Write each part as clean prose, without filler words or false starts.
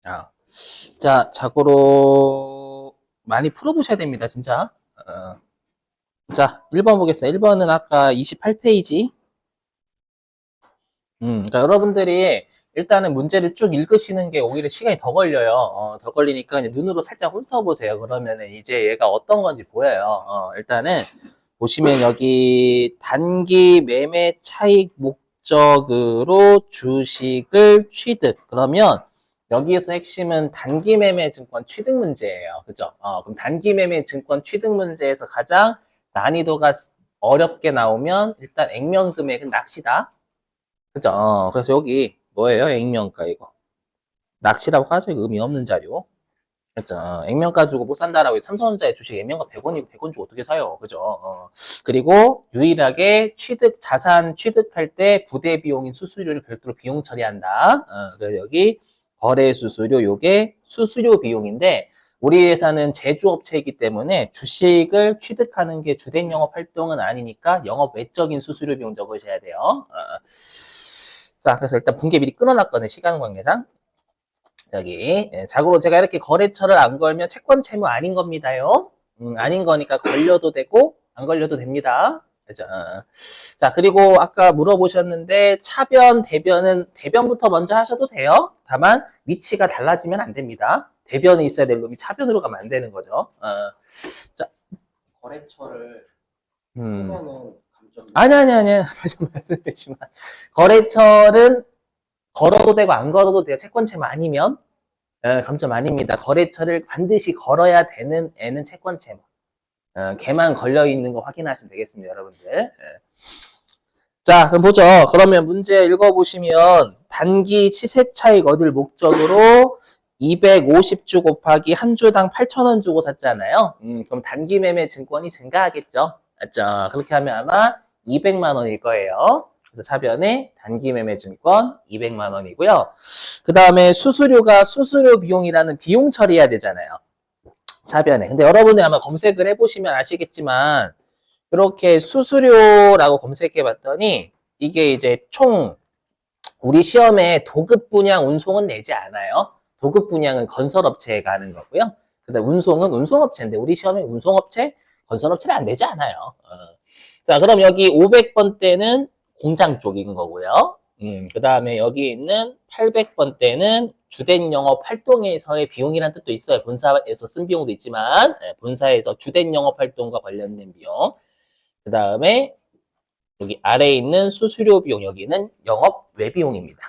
아, 자, 자고로 많이 풀어보셔야 됩니다, 진짜. 자, 1번 보겠습니다. 1번은 아까 28페이지. 그러니까 여러분들이 일단은 문제를 쭉 읽으시는 게 오히려 시간이 더 걸려요. 더 걸리니까 이제 눈으로 살짝 훑어보세요. 그러면은 이제 얘가 어떤 건지 보여요. 일단은 보시면 여기 단기 매매 차익 목적으로 주식을 취득. 그러면 여기에서 핵심은 단기 매매 증권 취득 문제예요. 그죠? 그럼 단기 매매 증권 취득 문제에서 가장 난이도가 어렵게 나오면 일단 액면 금액은 낚시다. 그죠? 그래서 여기 뭐예요? 액면가 이거. 낚시라고 하죠. 이거 의미 없는 자료. 그죠? 액면가 주고 못 산다라고 해서 삼성전자의 주식 액면가 100원이고 100원 주고 어떻게 사요? 그죠? 그리고 유일하게 자산 취득할 때 부대 비용인 수수료를 별도로 비용 처리한다. 그래서 여기 거래 수수료 요게 수수료 비용인데 우리 회사는 제조업체이기 때문에 주식을 취득하는 게 주된 영업 활동은 아니니까 영업 외적인 수수료 비용 적으셔야 돼요. 자, 그래서 일단 분계 미리 끊어놨거든요. 시간 관계상. 여기 자고로 제가 이렇게 거래처를 안 걸면 채권 채무 아닌 겁니다요. 아닌 거니까 걸려도 되고 안 걸려도 됩니다. 그죠? 자, 그리고 아까 물어보셨는데 차변, 대변은 대변부터 먼저 하셔도 돼요. 다만 위치가 달라지면 안 됩니다. 대변이 있어야 될 놈이 차변으로 가면 안 되는 거죠. 자, 거래처를 음. 하면은 감점. 아니. 다시 말씀드리지만 거래처는 걸어도 되고 안 걸어도 돼요. 채권 채무 아니면. 감점 아닙니다. 거래처를 반드시 걸어야 되는 애는 채권 채무. 걔만 걸려 있는 거 확인하시면 되겠습니다, 여러분들. 자, 그럼 보죠. 그러면 문제 읽어보시면 단기 시세 차익 얻을 목적으로 250주 곱하기 한 주당 8,000원 주고 샀잖아요. 그럼 단기 매매 증권이 증가하겠죠. 맞죠? 그렇게 하면 아마 200만 원일 거예요. 그래서 차변에 단기 매매 증권 200만 원이고요. 그 다음에 수수료가 수수료 비용이라는 비용 처리해야 되잖아요. 차변에. 근데 여러분이 아마 검색을 해보시면 아시겠지만 이렇게 수수료라고 검색해 봤더니 이게 이제 총 우리 시험에 도급 분양 운송은 내지 않아요. 도급 분양은 건설업체가 하는 거고요. 근데 운송은 운송업체인데 우리 시험에 운송업체, 건설업체를 안 내지 않아요. 자, 그럼 여기 500번대는 공장 쪽인 거고요. 그 다음에 여기 있는 800번대는 주된 영업 활동에서의 비용이라는 뜻도 있어요. 본사에서 쓴 비용도 있지만 본사에서 주된 영업 활동과 관련된 비용. 그 다음에 여기 아래에 있는 수수료 비용, 여기는 영업 외비용입니다.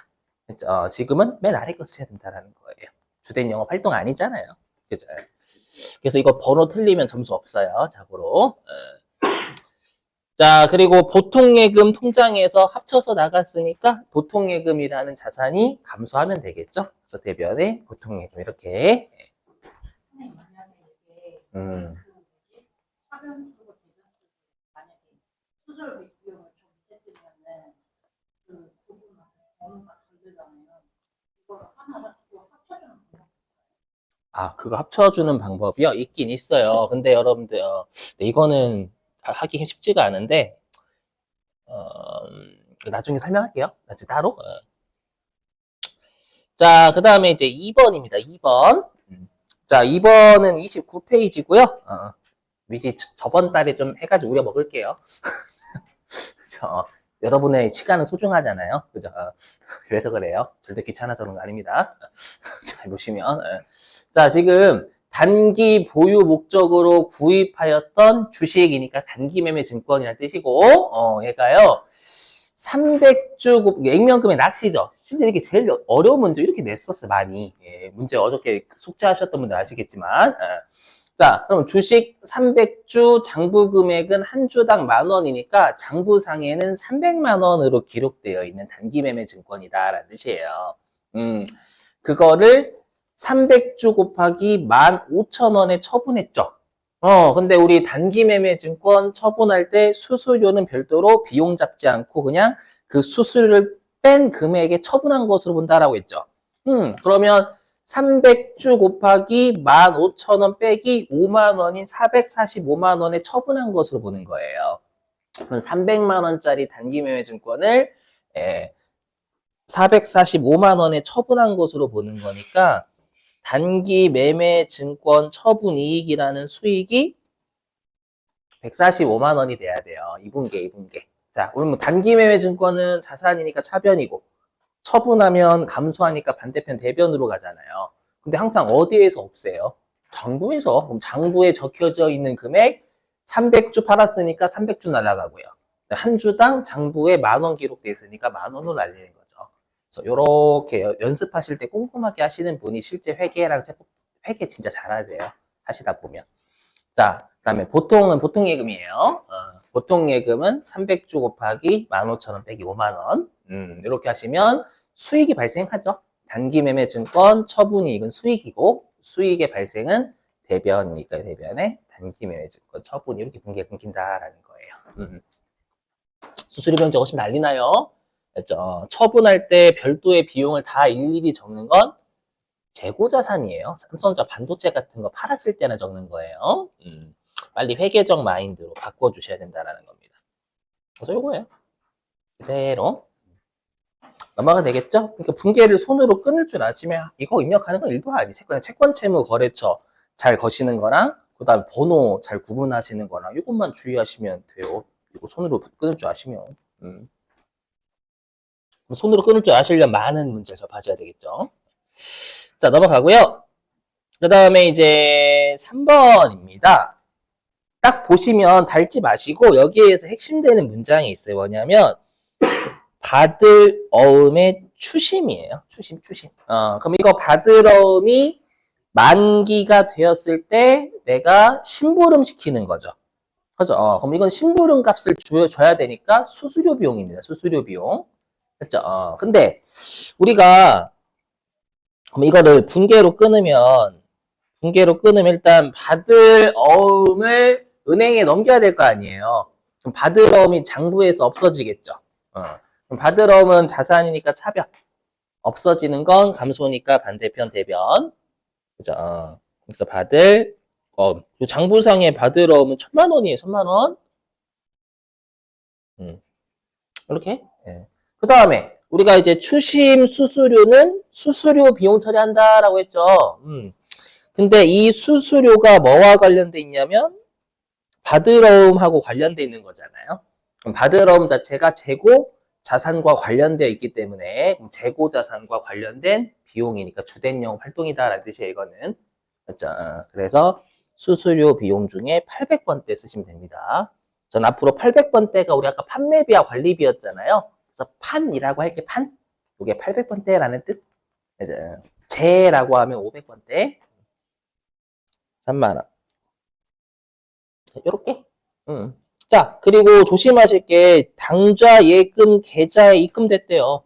지금은 맨 아래 거 써야 된다는 거예요. 주된 영업 활동 아니잖아요. 그죠? 그래서 이거 번호 틀리면 점수 없어요. 자고로. 자, 그리고 보통예금 통장에서 합쳐서 나갔으니까 보통예금이라는 자산이 감소하면 되겠죠. 그래서 대변에 보통예금 이렇게. 선생님 만약에 이게 음. 그 뭐지? 화면 쓰고 대변 쓰고 만약에 수술 비용을 좀 밑에 쓰면은 그 부분만 번호가 다르잖아요. 이걸 하나 또 합쳐주는 방법. 그거 합쳐주는 방법이요? 있긴 있어요. 근데 여러분들, 네, 이거는 하기 쉽지가 않은데, 나중에 설명할게요. 나중에 따로. 자, 그 다음에 이제 2번입니다. 2번. 자, 2번은 29페이지고요. 미리 저번 달에 좀 해가지고 우려 먹을게요. 그죠? 여러분의 시간은 소중하잖아요. 그죠? 그래서 그래요. 절대 귀찮아서 그런 거 아닙니다. 자, 보시면. 자, 지금 단기 보유 목적으로 구입하였던 주식이니까 단기 매매 증권이라는 뜻이고, 얘가요. 300주, 액면금의 낚시죠. 실제 이게 제일 어려운 문제 이렇게 냈었어요, 많이. 예, 문제 어저께 숙제하셨던 분들 아시겠지만. 자, 그럼 주식 300주 장부 금액은 한 주당 10,000원이니까 장부상에는 300만 원으로 기록되어 있는 단기 매매 증권이다라는 뜻이에요. 그거를 300주 곱하기 15,000원에 처분했죠. 근데 우리 단기 매매 증권 처분할 때 수수료는 별도로 비용 잡지 않고 그냥 그 수수료를 뺀 금액에 처분한 것으로 본다라고 했죠. 그러면 300주 곱하기 15,000원 빼기 5만 원인 445만 원에 처분한 것으로 보는 거예요. 그럼 300만 원짜리 단기 매매 증권을 445만 원에 처분한 것으로 보는 거니까 단기 매매 증권 처분 이익이라는 수익이 145만 원이 돼야 돼요. 2분기. 자, 우리 뭐 단기 매매 증권은 자산이니까 차변이고, 처분하면 감소하니까 반대편 대변으로 가잖아요. 근데 항상 어디에서 없애요? 장부에서. 그럼 장부에 적혀져 있는 금액 300주 팔았으니까 300주 날아가고요. 한 주당 장부에 10,000원 기록돼 있으니까 10,000원을 날리는 거죠. 그래서 이렇게 연습하실 때 꼼꼼하게 하시는 분이 실제 회계랑 회계 진짜 잘하세요. 하시다 보면. 자, 그다음에 보통 예금이에요. 보통 예금은 300주 곱하기 15,000원 빼기 5만 원. 이렇게 하시면 수익이 발생하죠. 단기 매매 증권 처분이익은 수익이고 수익의 발생은 대변이니까 대변에 단기 매매 증권 처분 이렇게 분기가 끊긴다라는 거예요. 수수료 비용 적으시면 난리 나요. 그렇죠? 처분할 때 별도의 비용을 다 일일이 적는 건 재고 자산이에요. 삼성전자 반도체 같은 거 팔았을 때나 적는 거예요. 빨리 회계적 마인드로 바꿔주셔야 된다는 겁니다. 그래서 요거예요. 그대로 넘어가 되겠죠? 그러니까 분계를 손으로 끊을 줄 아시면 이거 입력하는 건 일도 아니지. 그냥 채권 채무 거래처 잘 거시는 거랑 그다음에 번호 잘 구분하시는 거랑 이것만 주의하시면 돼요. 이거 손으로 끊을 줄 아시면. 손으로 끊을 줄 아시려면 많은 문제를 접하셔야 되겠죠. 자, 넘어가고요. 그 다음에 이제 3번입니다. 딱 보시면 닳지 마시고 여기에서 핵심되는 문장이 있어요. 뭐냐면 받을 어음의 추심이에요. 추심. 그럼 이거 받을 어음이 만기가 되었을 때 내가 심부름 시키는 거죠. 그죠? 그럼 이건 심부름 값을 줘야 되니까 수수료 비용입니다. 수수료 비용. 그죠? 근데 우리가 그럼 이거를 분계로 끊으면 일단 받을 어음을 은행에 넘겨야 될 거 아니에요. 그럼 받을 어음이 장부에서 없어지겠죠. 그럼 받을 어음은 자산이니까 차변. 없어지는 건 감소니까 반대편 대변. 그죠? 그래서 받을 어음. 장부상의 받을 어음은 1,000만 원이에요. 1,000만 원. 이렇게. 예. 그 다음에 우리가 이제 추심 수수료는 수수료 비용 처리한다라고 했죠. 근데 이 수수료가 뭐와 관련돼 있냐면 받을어음하고 관련돼 있는 거잖아요. 그럼 받을어음 자체가 재고 자산과 관련되어 있기 때문에 재고 자산과 관련된 비용이니까 주된용 활동이다라는 뜻이에요. 이거는. 그렇죠? 그래서 수수료 비용 중에 800번대 쓰시면 됩니다. 전 앞으로 800번대가 우리 아까 판매비와 관리비였잖아요. 그래서 판이라고 할게 판. 이게 800번대라는 뜻. 이제 재라고 하면 500번대. 3만 원. 요렇게. 자, 그리고 조심하실 게 당좌 예금 계좌에 입금됐대요.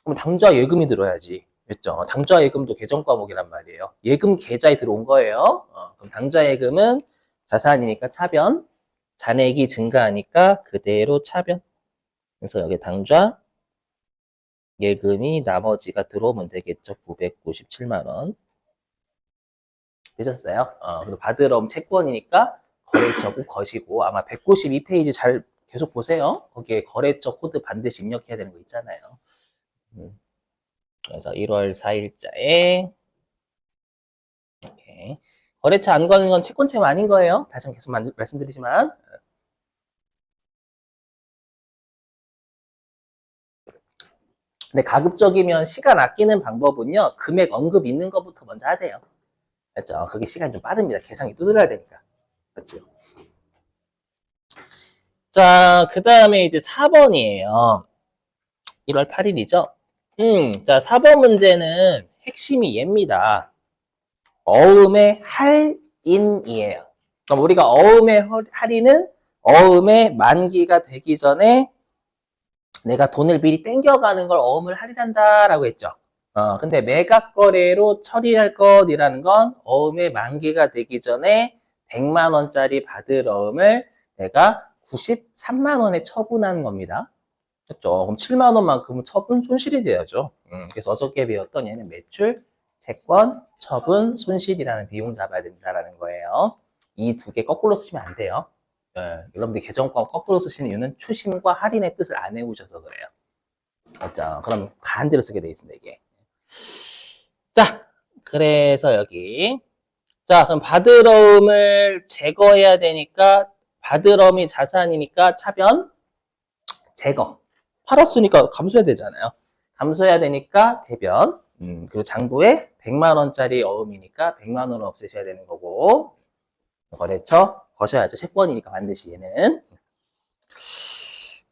그럼 당좌 예금이 들어야지. 그렇죠? 당좌 예금도 계정 과목이란 말이에요. 예금 계좌에 들어온 거예요. 그럼 당좌 예금은 자산이니까 차변, 잔액이 증가하니까 그대로 차변. 그래서 여기 당좌 예금이 나머지가 들어오면 되겠죠. 997만 원. 되셨어요? 그리고 받으러 채권이니까 거래처고 거시고 아마 192페이지 잘 계속 보세요. 거기에 거래처 코드 반드시 입력해야 되는 거 있잖아요. 그래서 1월 4일자에 이렇게 거래처 안 거는 건 채권 채무 아닌 거예요. 다시 한번 계속 말씀드리지만 근데 가급적이면 시간 아끼는 방법은요. 금액 언급 있는 것부터 먼저 하세요. 그렇죠? 그게 시간이 좀 빠릅니다. 계산이 두드려야 되니까. 그렇죠? 자, 그 다음에 이제 4번이에요. 1월 8일이죠? 자, 4번 문제는 핵심이 얘입니다. 어음의 할인이에요. 그럼 우리가 어음의 할인은 어음의 만기가 되기 전에 내가 돈을 미리 땡겨가는 걸 어음을 할인한다라고 했죠. 근데 매각 거래로 처리할 것이라는 건 어음의 만기가 되기 전에 100만 원짜리 받을 어음을 내가 93만 원에 처분하는 겁니다. 그렇죠? 그럼 7만 원만큼은 처분 손실이 돼야죠. 그래서 어저께 배웠던 얘는 매출, 채권, 처분, 손실이라는 비용 잡아야 된다는 거예요. 이 두 개 거꾸로 쓰시면 안 돼요. 여러분들 계정권 거꾸로 쓰시는 이유는 추심과 할인의 뜻을 안 외우셔서 그래요. 맞죠? 그럼 반대로 쓰게 돼 있습니다, 이게. 자, 그래서 여기. 자, 그럼 받으러움을 제거해야 되니까, 받으러움이 자산이니까 차변, 제거. 팔았으니까 감소해야 되잖아요. 감소해야 되니까 대변. 그리고 장부에 100만 원짜리 어음이니까 100만 원을 없애셔야 되는 거고. 거래처 거셔야죠. 채권이니까 반드시 얘는.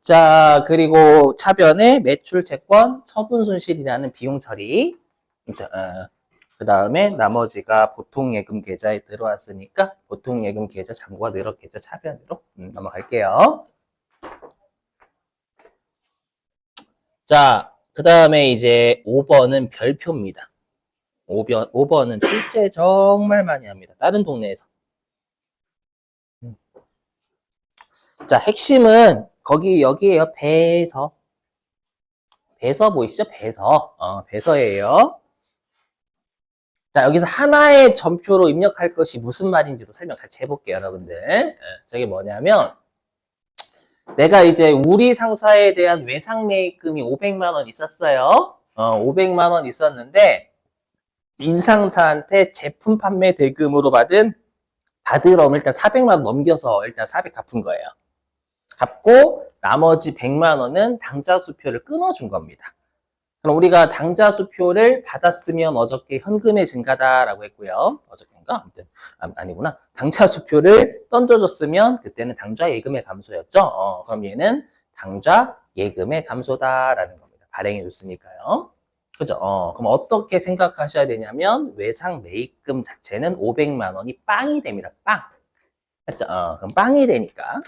자, 그리고 차변에 매출 채권, 처분 손실이라는 비용 처리. 그 다음에 나머지가 보통 예금 계좌에 들어왔으니까 보통 예금 계좌 잔고가 늘었겠죠. 차변으로. 넘어갈게요. 자, 그 다음에 이제 5번은 별표입니다. 5번은 실제 정말 많이 합니다. 다른 동네에서. 자, 핵심은 여기에요. 배서. 배서 보이시죠? 배서. 배서예요. 자, 여기서 하나의 전표로 입력할 것이 무슨 말인지도 설명 같이 해볼게요, 여러분들. 저게 뭐냐면, 내가 이제 우리 상사에 대한 외상 매입금이 500만 원 있었어요. 500만 원 있었는데, 인상사한테 제품 판매 대금으로 받으러면 일단 400만 원 넘겨서 일단 400 갚은 거예요. 갚고 나머지 100만 원은 당좌 수표를 끊어준 겁니다. 그럼 우리가 당좌 수표를 받았으면 어저께 현금의 증가다라고 했고요. 어저께인가? 아무튼 아니구나. 당좌 수표를 던져줬으면 그때는 당좌 예금의 감소였죠. 그럼 얘는 당좌 예금의 감소다라는 겁니다. 발행해 줬으니까요. 그죠? 그럼 어떻게 생각하셔야 되냐면 외상 매입금 자체는 500만 원이 빵이 됩니다. 빵. 맞죠? 그럼 빵이 되니까.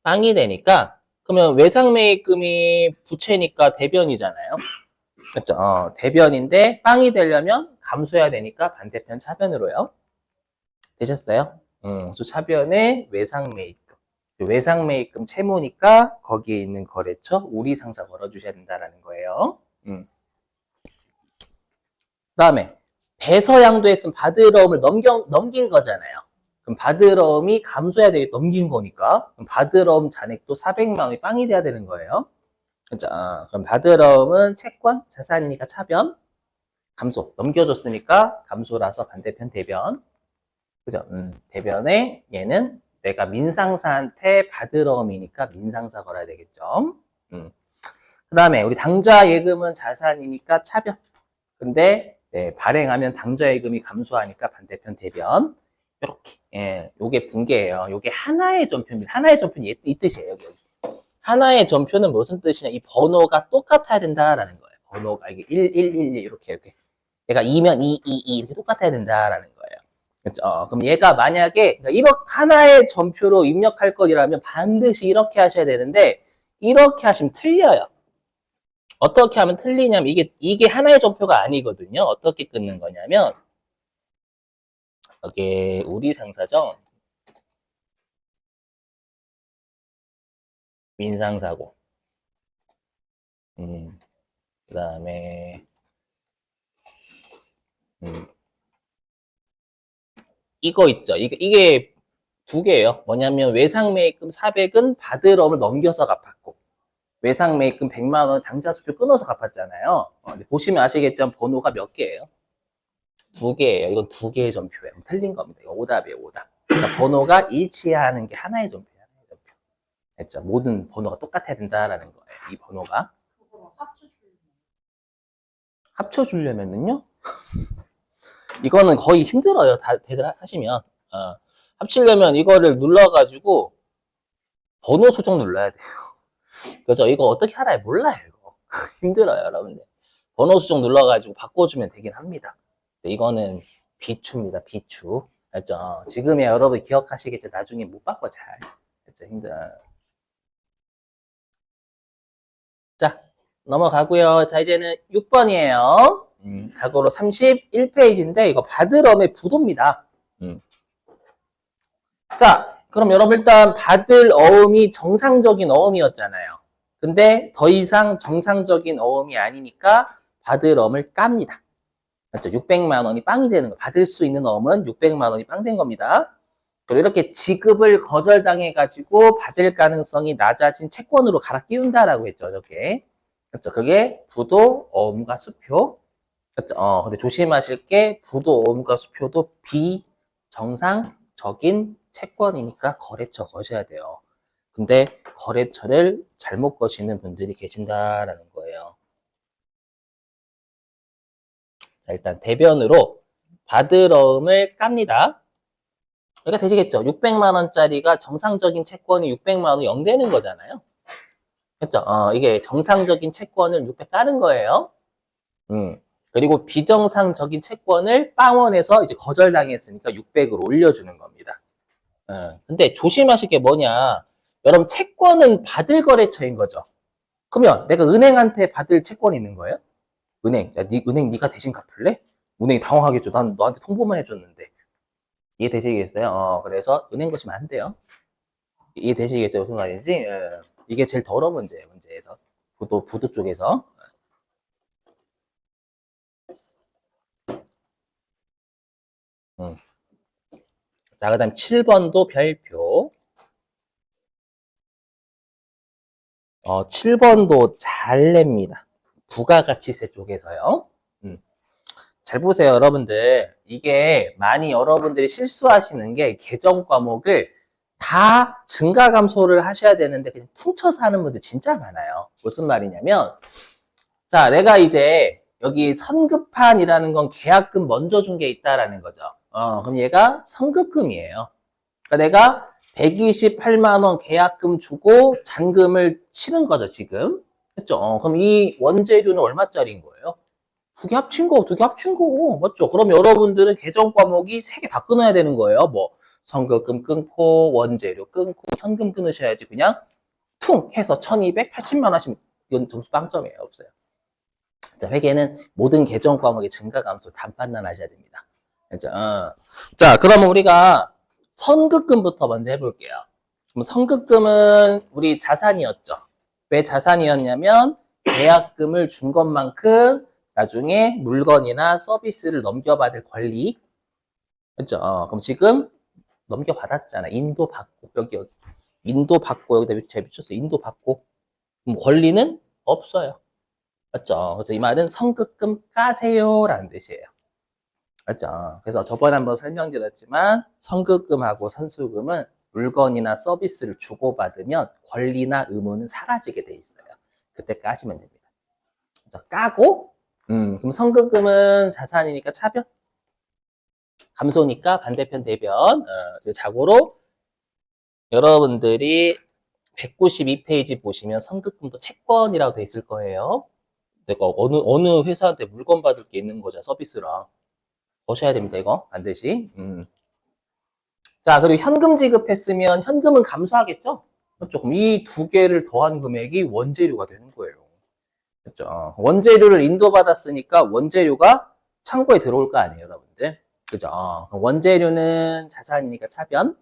빵이 되니까 그러면 외상 매입금이 부채니까 대변이잖아요. 그렇죠? 대변인데 빵이 되려면 감소해야 되니까 반대편 차변으로요. 되셨어요? 또 차변에 외상 매입금. 외상 매입금 채무니까 거기에 있는 거래처 우리 상사 걸어주셔야 된다라는 거예요. 그다음에 배서양도했으면 받으러움을 넘긴 거잖아요. 그럼 받으러움이 감소해야 되게 넘긴 거니까 그럼 받으러움 잔액도 400만 원이 빵이 돼야 되는 거예요. 그렇죠? 그럼 받으러움은 채권, 자산이니까 차변, 감소, 넘겨줬으니까 감소라서 반대편 대변. 그죠? 대변에 얘는 내가 민상사한테 받으러움이니까 민상사 걸어야 되겠죠. 그 다음에 우리 당좌 예금은 자산이니까 차변. 근데 발행하면 당좌 예금이 감소하니까 반대편 대변. 이렇게. 예, 요게 붕괴예요. 요게 하나의 전표입니다. 하나의 전표는 이 뜻이에요. 여기. 하나의 전표는 무슨 뜻이냐? 이 번호가 똑같아야 된다라는 거예요. 번호가 이게 1111 이렇게. 얘가 2면 2 이렇게 똑같아야 된다라는 거예요. 그렇죠? 그럼 얘가 만약에 이렇게 하나의 전표로 입력할 것이라면 반드시 이렇게 하셔야 되는데 이렇게 하시면 틀려요. 어떻게 하면 틀리냐면 이게 하나의 전표가 아니거든요. 어떻게 끊는 거냐면 여기 우리 상사죠. 민상사고. 그 다음에 이거 있죠. 이게 두 개예요. 뭐냐면 외상매입금 400은 받으러움을 넘겨서 갚았고 외상매입금 100만 원 당좌수표 끊어서 갚았잖아요. 보시면 아시겠지만 번호가 몇 개예요? 두 개예요. 이건 두 개의 전표예요. 틀린 겁니다. 이거 오답이에요. 오답. 그러니까 번호가 일치하는 게 하나의 전표예요. 하나의 전표. 했죠? 모든 번호가 똑같아야 된다라는 거예요. 이 번호가. 그거 합쳐주려면은요? 이거는 거의 힘들어요. 다들 하시면. 합치려면 이거를 눌러가지고 번호 수정 눌러야 돼요. 그죠? 이거 어떻게 알아요? 몰라요. 이거. 힘들어요, 여러분들. 번호 수정 눌러가지고 바꿔주면 되긴 합니다. 이거는 비추입니다. 비추. 알죠? 지금이야 여러분 기억하시겠죠? 나중에 못 바꿔 잘. 알죠? 힘들어요. 자, 넘어가고요. 자, 이제는 6번이에요. 자고로 31페이지인데 이거 받으러움의 부도입니다. 자, 그럼 여러분 일단 받을 어음이 정상적인 어음이었잖아요. 근데 더 이상 정상적인 어음이 아니니까 받을 어음을 깝니다. 맞죠? 600만 원이 빵이 되는 거. 받을 수 있는 어음은 600만 원이 빵 된 겁니다. 그리고 이렇게 지급을 거절당해가지고 받을 가능성이 낮아진 채권으로 갈아 끼운다라고 했죠. 어저께. 그렇죠. 그게 부도, 어음과 수표. 그렇죠. 근데 조심하실 게 부도, 어음과 수표도 비정상적인 채권이니까 거래처 거셔야 돼요. 근데 거래처를 잘못 거시는 분들이 계신다라는 거예요. 자, 일단 대변으로 받으러음을 깝니다. 그러니까 되시겠죠? 600만 원짜리가 정상적인 채권이 600만 원이 0 되는 거잖아요. 그렇죠? 이게 정상적인 채권을 600 까는 거예요. 그리고 비정상적인 채권을 빵원에서 이제 거절당했으니까 600으로 올려주는 겁니다. 근데 조심하실 게 뭐냐? 여러분, 채권은 받을 거래처인 거죠. 그러면 내가 은행한테 받을 채권이 있는 거예요? 은행, 야, 은행 네가 대신 갚을래? 은행이 당황하겠죠. 난 너한테 통보만 해줬는데. 이해되시겠어요? 그래서 은행 거시면 안 돼요. 이해되시겠죠? 무슨 말인지? 이게 제일 더러운 문제예요, 문제에서. 부도 쪽에서. 자, 그 다음 7번도 별표. 7번도 잘 냅니다. 부가가치세 쪽에서요. 잘 보세요, 여러분들. 이게 많이 여러분들이 실수하시는 게 계정 과목을 다 증가 감소를 하셔야 되는데 그냥 퉁쳐서 하는 분들 진짜 많아요. 무슨 말이냐면, 자, 내가 이제 여기 선급판이라는 건 계약금 먼저 준 게 있다라는 거죠. 그럼 얘가 선급금이에요. 그러니까 내가 128만 원 계약금 주고 잔금을 치는 거죠, 지금. 그렇죠? 그럼 이 원재료는 얼마짜리인 거예요? 두 개 합친 거, 두 개 합친 거고, 맞죠? 그럼 여러분들은 계정 과목이 세 개 다 끊어야 되는 거예요. 뭐, 선급금 끊고, 원재료 끊고, 현금 끊으셔야지 그냥 퉁 해서 1280만 원 하시면 이건 점수 빵점이에요. 없어요. 자, 회계는 모든 계정 과목의 증가 감소 단판단 하셔야 됩니다. 그죠? 자, 그러면 우리가 선급금부터 먼저 해볼게요. 그럼 선급금은 우리 자산이었죠. 왜 자산이었냐면 계약금을 준 것만큼 나중에 물건이나 서비스를 넘겨받을 권리. 그죠? 그럼 지금 넘겨받았잖아. 인도받고, 여기. 인도받고, 여기다 제 붙였어. 인도받고. 그럼 권리는 없어요. 맞죠? 그래서 이 말은 선급금 까세요라는 뜻이에요. 맞죠? 그래서 저번에 한번 설명드렸지만 선급금하고 선수금은 물건이나 서비스를 주고받으면 권리나 의무는 사라지게 돼 있어요. 그때 까시면 됩니다. 그래서 까고, 그럼 선급금은 자산이니까 차변, 감소니까 반대편 대변. 자고로 여러분들이 192페이지 보시면 선급금도 채권이라고 돼 있을 거예요. 내가 어느 회사한테 물건 받을 게 있는 거죠, 서비스랑. 거셔야 됩니다, 이거. 반드시. 자, 그리고 현금 지급했으면 현금은 감소하겠죠? 그렇죠? 그럼 이 두 개를 더한 금액이 원재료가 되는 거예요. 그렇죠? 원재료를 인도받았으니까 원재료가 창고에 들어올 거 아니에요, 여러분들. 그죠? 원재료는 자산이니까 차변,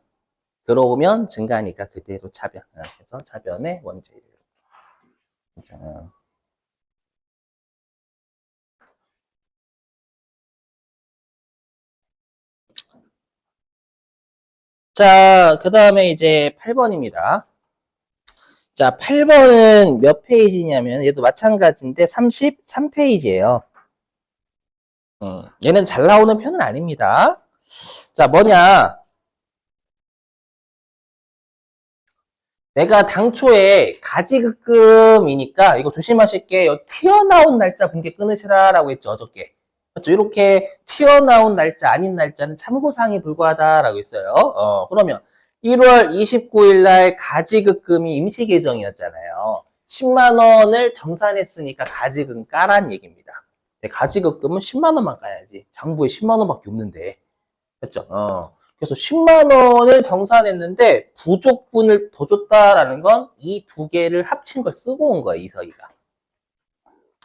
들어오면 증가니까 그대로 차변. 그래서 차변의 원재료. 그죠? 자, 그 다음에 이제 8번입니다. 자, 8번은 몇 페이지냐면, 얘도 마찬가지인데 33페이지예요. 얘는 잘 나오는 편은 아닙니다. 자, 뭐냐. 내가 당초에 가지급금이니까, 이거 조심하실 게, 튀어나온 날짜 분께 끊으시라라고 했죠, 어저께. 그렇죠? 이렇게 튀어나온 날짜, 아닌 날짜는 참고사항에 불과하다라고 했어요. 그러면 1월 29일 날 가지급금이 임시계정이었잖아요. 10만 원을 정산했으니까 가지금 까란 얘기입니다. 가지급금은 10만 원만 까야지. 장부에 10만 원밖에 없는데. 그렇죠? 그래서 10만 원을 정산했는데 부족분을 더 줬다라는 건 이 두 개를 합친 걸 쓰고 온 거예요, 이서희가.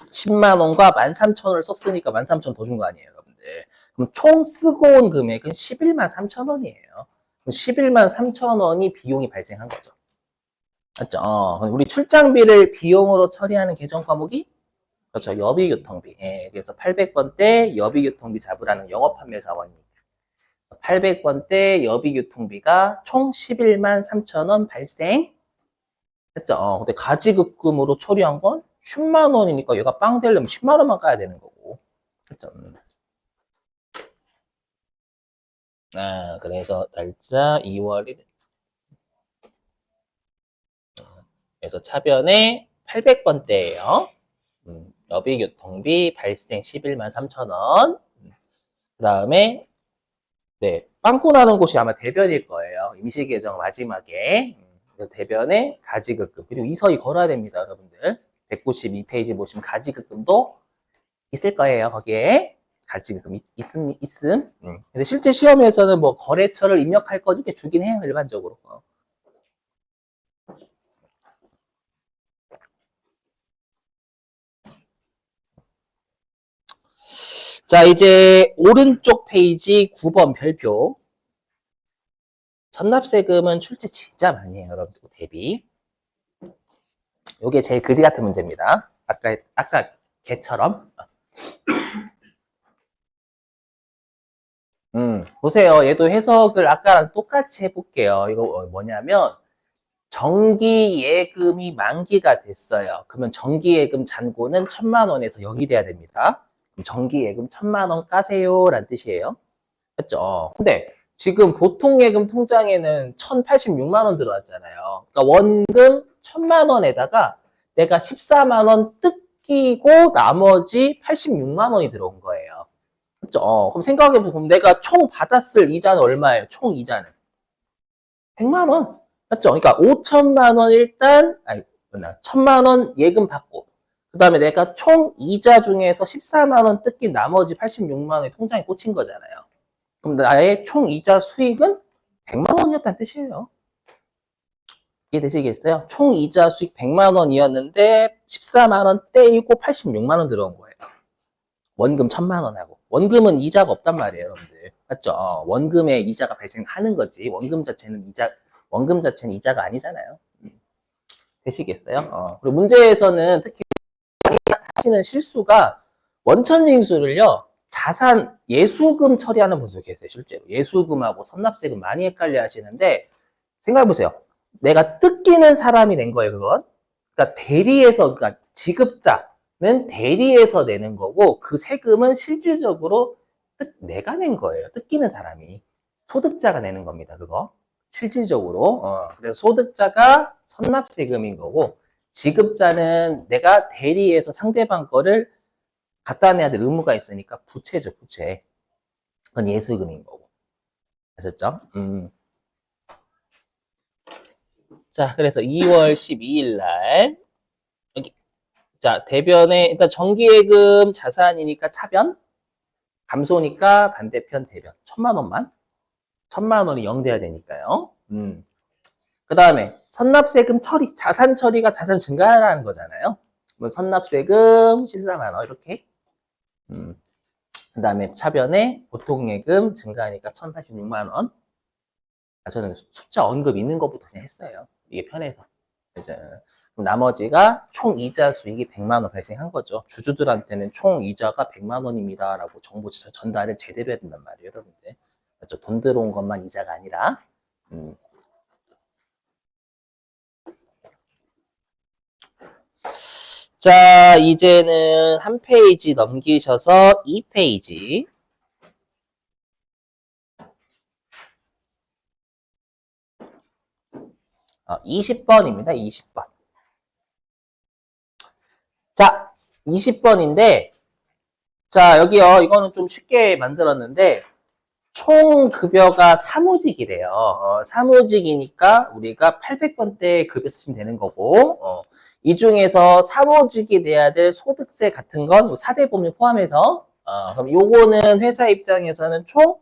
10만 원과 13,000원을 썼으니까 13,000원 더 준 거 아니에요, 여러분들. 그럼 총 쓰고 온 금액은 11만 3천 원이에요. 그럼 11만 3천 원이 비용이 발생한 거죠. 맞죠? 우리 출장비를 비용으로 처리하는 계정 과목이 그렇죠. 여비교통비. 예, 그래서 800번대 여비교통비 잡으라는 영업판매사원입니다. 800번대 여비교통비가 총 11만 3천 원 발생. 했죠. 근데 가지급금으로 처리한 건 10만 원이니까 얘가 빵 되려면 10만 원만 까야 되는 거고. 그렇죠? 그래서 날짜 2월 1일. 그래서 차변에 800번대예요. 여비교통비 발생 11만 3천 원. 그 다음에 네, 빵꾸 나는 곳이 아마 대변일 거예요. 임시계정 마지막에. 대변에 가지급금. 그리고 이 서희 걸어야 됩니다, 여러분들. 192페이지 보시면 가지급금도 있을 거예요, 거기에. 가지급금 있음. 근데 실제 시험에서는 뭐 거래처를 입력할 거 이렇게 주긴 해요, 일반적으로. 자, 이제 오른쪽 페이지 9번 별표. 전납세금은 출제 진짜 많이 해요, 여러분들 대비. 요게 제일 그지 같은 문제입니다. 아까 걔처럼. 보세요. 얘도 해석을 아까랑 똑같이 해볼게요. 이거 뭐냐면, 정기예금이 만기가 됐어요. 그러면 정기예금 잔고는 1,000만 원에서 0이 돼야 됩니다. 그럼 정기예금 1,000만 원 까세요. 라는 뜻이에요. 맞죠? 근데 지금 보통예금 통장에는 1,086만 원 들어왔잖아요. 그러니까 원금 1,000만 원에다가 내가 14만 원 뜯기고 나머지 86만 원이 들어온 거예요. 그렇죠? 그럼 생각해보면 내가 총 받았을 이자는 얼마예요? 총 이자는 100만 원. 맞죠? 그러니까 5천만 원 일단 1,000만 원 예금 받고 그 다음에 내가 총 이자 중에서 14만 원 뜯긴 나머지 86만 원이 통장에 꽂힌 거잖아요. 그럼 나의 총 이자 수익은 100만 원이었다는 뜻이에요. 이해되시겠어요? 총 이자 수익 100만 원이었는데 14만 원 떼이고 86만 원 들어온 거예요. 원금 1,000만 원하고. 원금은 이자가 없단 말이에요, 여러분들. 맞죠? 원금에 이자가 발생하는 거지. 원금 자체는 이자가 아니잖아요. 되시겠어요? 그리고 문제에서는 특히 하시는 실수가 원천징수를요, 자산 예수금 처리하는 분들 계세요, 실제로. 예수금하고 선납세금 많이 헷갈려 하시는데, 생각해보세요. 내가 뜯기는 사람이 낸 거예요, 그건. 그러니까 그러니까 지급자는 대리해서 내는 거고, 그 세금은 실질적으로 내가 낸 거예요. 뜯기는 사람이. 소득자가 내는 겁니다, 그거. 실질적으로. 그래서 소득자가 선납세금인 거고, 지급자는 내가 대리해서 상대방 거를 갖다 내야 될 의무가 있으니까 부채죠, 부채. 그건 예수금인 거고. 아셨죠? 자, 그래서 2월 12일 날, 여기. 자, 대변에, 일단 정기예금 자산이니까 차변, 감소니까 반대편 대변. 1,000만 원만. 1,000만 원이 0 돼야 되니까요. 그 다음에 선납세금 처리, 자산 처리가 자산 증가라는 거잖아요. 선납세금 14만 원, 이렇게. 그 다음에 차변에 보통예금 증가하니까 1,086만 원. 저는 숫자 언급 있는 것부터 그냥 했어요. 이게 편해서. 그죠? 그럼 나머지가 총 이자 수익이 100만 원 발생한 거죠. 주주들한테는 총 이자가 100만 원입니다. 라고 정보 전달을 제대로 해야 된단 말이에요, 여러분들. 그렇죠? 돈 들어온 것만 이자가 아니라. 자, 이제는 한 페이지 넘기셔서 2페이지. 20번입니다. 20번. 자, 20번인데, 자, 여기요. 이거는 좀 쉽게 만들었는데, 총 급여가 사무직이래요. 사무직이니까 우리가 800번대 급여 쓰시면 되는 거고, 이 중에서 사무직이 내야 될 소득세 같은 건 4대 법률 포함해서, 그럼 요거는 회사 입장에서는 총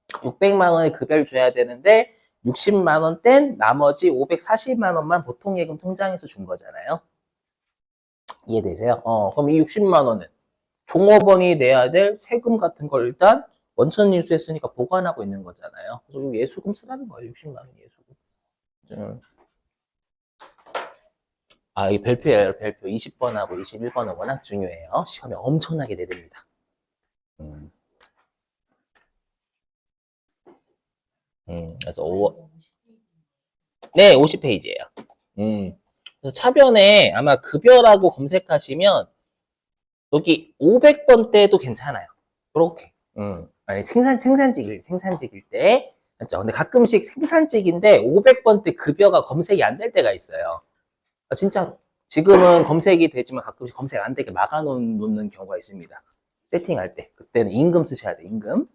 600만 원의 급여를 줘야 되는데, 60만 원 뗀 나머지 540만 원만 보통예금 통장에서 준 거잖아요. 이해되세요? 그럼 이 60만 원은 종업원이 내야 될 세금 같은 걸 일단 원천 인수했으니까 보관하고 있는 거잖아요. 그래서 예수금 쓰라는 거예요. 60만 원 예수금. 이 별표예요. 별표 20번하고 21번은 워낙 중요해요. 시험에 엄청나게 내립니다. 그래서 네, 50페이지예요. 그래서 차변에 아마 급여라고 검색하시면 여기 500번대도 괜찮아요. 이렇게. 아니 생산직일 때. 맞죠? 근데 가끔씩 생산직인데 500번대 급여가 검색이 안 될 때가 있어요. 아, 진짜로. 지금은 검색이 되지만 가끔씩 검색 안 되게 막아놓는 경우가 있습니다. 세팅할 때. 그때는 임금 쓰셔야 돼, 임금.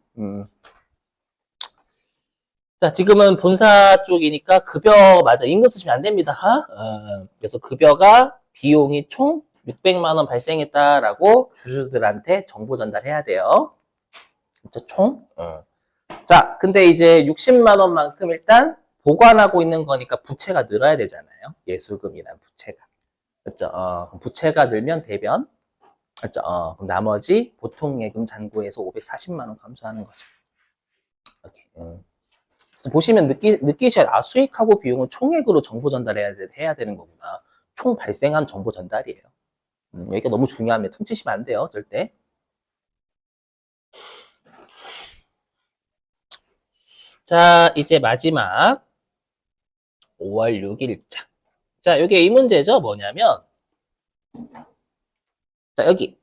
자, 지금은 본사 쪽이니까 급여, 맞아. 임금 쓰시면 안 됩니다. 그래서 급여가 비용이 총 600만 원 발생했다라고 주주들한테 정보 전달해야 돼요. 진짜 총? 자, 근데 이제 60만 원만큼 일단 보관하고 있는 거니까 부채가 늘어야 되잖아요. 예수금이란 부채가. 그렇죠? 그럼 부채가 늘면 대변. 그렇죠? 그럼 나머지 보통 예금 잔고에서 540만 원 감소하는 거죠. 이렇게. 그래서 보시면 느끼셔야 아, 수익하고 비용은 총액으로 정보 전달해야 되는 거구나. 총 발생한 정보 전달이에요. 여기가 너무 중요하면 퉁치시면 안 돼요, 절대. 자, 이제 마지막 5월 6일자. 자, 여기 이 문제죠. 뭐냐면 자, 여기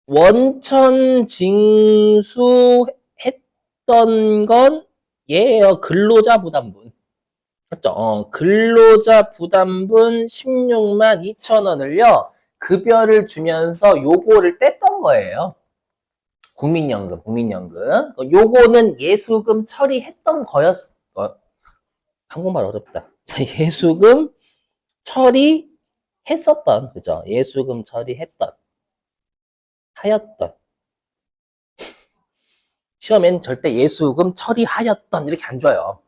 원천 징수했던 건 얘예요. 근로자 부담분. 맞죠? 근로자 부담분 16만 2천 원을요. 급여를 주면서 요거를 뗐던 거예요. 국민연금. 요거는 예수금 처리했던 한국말 어렵다. 예수금 처리했었던, 그죠? 예수금 처리했던, 하였던. 시험엔 절대 예수금 처리하였던 이렇게 안 줘요.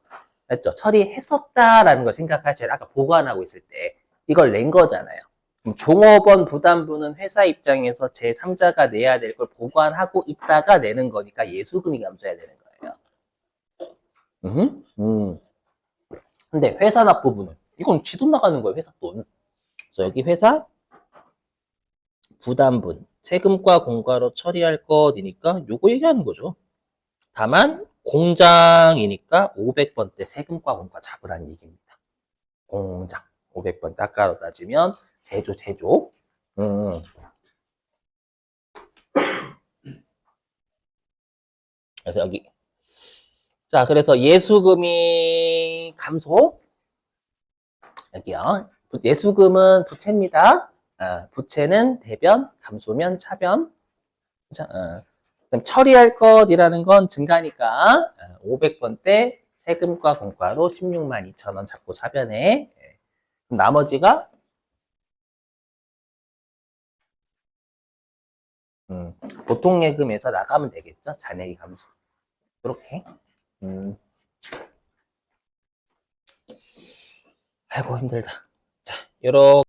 맞죠? 처리했었다라는 걸 생각하셔야 아까 보관하고 있을 때 이걸 낸 거잖아요. 그럼 종업원 부담분은 회사 입장에서 제3자가 내야 될 걸 보관하고 있다가 내는 거니까 예수금이 감소해야 되는 거예요. 근데 회사 납부분은 이건 지돈 나가는 거예요. 회사 돈. 그래서 여기 회사 부담분 세금과 공과로 처리할 것이니까 요거 얘기하는 거죠. 다만 공장이니까 500번대 세금과 공과 잡으라는 얘기입니다. 공장 500번 아까로 따지면 제조. 그래서 여기 자 그래서 예수금이 감소 여기요. 예수금은 부채입니다. 부채는 대변, 감소면 차변. 그럼 처리할 것이라는 건 증가니까 500번대 세금과 공과로 16만 2천 원 잡고 차변에 그럼 나머지가 보통 예금에서 나가면 되겠죠. 잔액이 감소. 이렇게. 아이고 힘들다. 자, 요렇게.